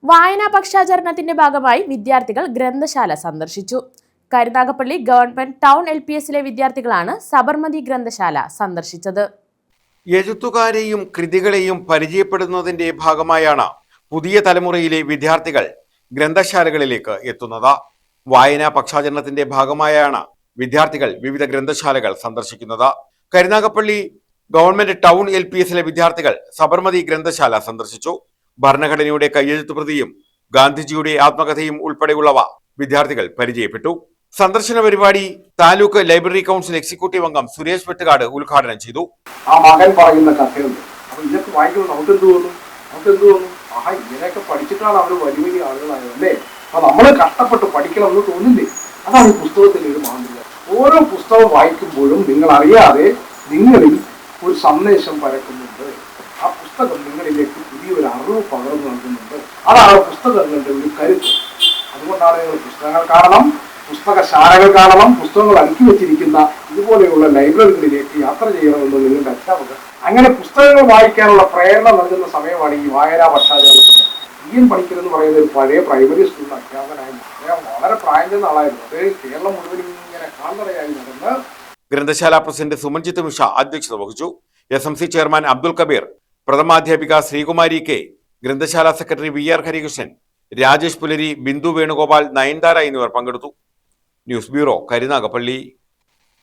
വായനാ പക്ഷാചരണത്തിന്റെ ഭാഗമായി വിദ്യാർത്ഥികൾ ഗ്രന്ഥശാല സന്ദർശിച്ചു. കരുനാഗപ്പള്ളി ഗവൺമെന്റ് ടൗൺ LPSലെ വിദ്യാർത്ഥികളാണ് സബർമതി ഗ്രന്ഥശാല സന്ദർശിച്ചത്. എഴുത്തുകാരെയും കൃതികളെയും പരിചയപ്പെടുന്നതിന്റെ ഭാഗമായാണ് പുതിയ തലമുറയിലെ വിദ്യാർത്ഥികൾ ഗ്രന്ഥശാലകളിലേക്ക് എത്തുന്നത്. വായനാ പക്ഷാചരണത്തിന്റെ ഭാഗമായാണ് വിദ്യാർത്ഥികൾ വിവിധ ഗ്രന്ഥശാലകൾ സന്ദർശിക്കുന്നത്. കരുനാഗപ്പള്ളി ഗവൺമെന്റ് ടൗൺ LPSലെ വിദ്യാർത്ഥികൾ സബർമതി ഗ്രന്ഥശാല സന്ദർശിച്ചു. ഭരണഘടനയുടെ കയ്യെഴുത്തു പ്രതിയും ഗാന്ധിജിയുടെ ആത്മകഥയും ഉൾപ്പെടെയുള്ളവ വിദ്യാർത്ഥികൾ പരിചയപ്പെട്ടു. സന്ദർശന പരിപാടി താലൂക്ക് ലൈബ്രറി കൗൺസിൽ എക്സിക്യൂട്ടീവ് അംഗം സുരേഷ് വെട്ടുകാട് ഉദ്ഘാടനം ചെയ്തു. ആ മകൻ പറയുന്ന കഥയുണ്ട്. അപ്പൊ ഇതൊക്കെ വായിക്കുമ്പോൾ നമുക്ക് എന്ത് തോന്നും? ആഹാ, ഇങ്ങനെയൊക്കെ പഠിച്ചിട്ടാണ് അവർ വലിയ വലിയ ആളുകളായത് അല്ലേ? അപ്പൊ നമ്മൾ കഷ്ടപ്പെട്ട് പഠിക്കണം എന്ന് തോന്നില്ലേ? അതാണ് ഈ പുസ്തകത്തിന്റെ ഒരു മാതൃക. ഓരോ പുസ്തകം വായിക്കുമ്പോഴും നിങ്ങൾ അറിയാതെ നിങ്ങളിൽ ഒരു സന്ദേശം പരക്കുന്നുണ്ട്. ആ പുസ്തകം നിങ്ങളിലേക്ക് പുതിയൊരു അറിവ് പകർന്നു നൽകുന്നുണ്ട്. അതാണ് പുസ്തകങ്ങളുടെ ഒരു കരുത്ത്. അതുകൊണ്ടാണ് നിങ്ങൾ പുസ്തകങ്ങൾ കാണണം, പുസ്തകശാലകൾ കാണണം, പുസ്തകങ്ങൾ അടുക്കി വെച്ചിരിക്കുന്ന ഇതുപോലെയുള്ള ലൈബ്രറികളിലേക്ക് യാത്ര ചെയ്യണമെന്ന് നിങ്ങളുടെ അധ്യാപകർ. അങ്ങനെ പുസ്തകങ്ങൾ വായിക്കാനുള്ള പ്രേരണ നൽകുന്ന സമയമാണ് ഈ വായനാ പക്ഷാചരണ സമയം. പണിക്കർ എന്ന് പറയുന്ന ഒരു പഴയ പ്രൈമറി സ്കൂളിലെ അധ്യാപകനായിരുന്നു. അദ്ദേഹം വളരെ പ്രായം ചെന്ന ആളായിരുന്നു. അദ്ദേഹം കേരളം മുഴുവൻ ഇങ്ങനെ കാൽനടയായി നടന്ന്. ഗ്രന്ഥശാല പ്രസിഡന്റ് സുമൻജിത്ത് മിഷ അധ്യക്ഷത വഹിച്ചു. SMC ചെയർമാൻ അബ്ദുൽ കബീർ, പ്രഥമാധ്യാപിക ശ്രീകുമാരി K, ഗ്രന്ഥശാല സെക്രട്ടറി VR ഹരികൃഷ്ണൻ, രാജേഷ് പുലരി, ബിന്ദു വേണുഗോപാൽ, നയൻതാര എന്നിവർ പങ്കെടുത്തു. News bureau, Karunagappally.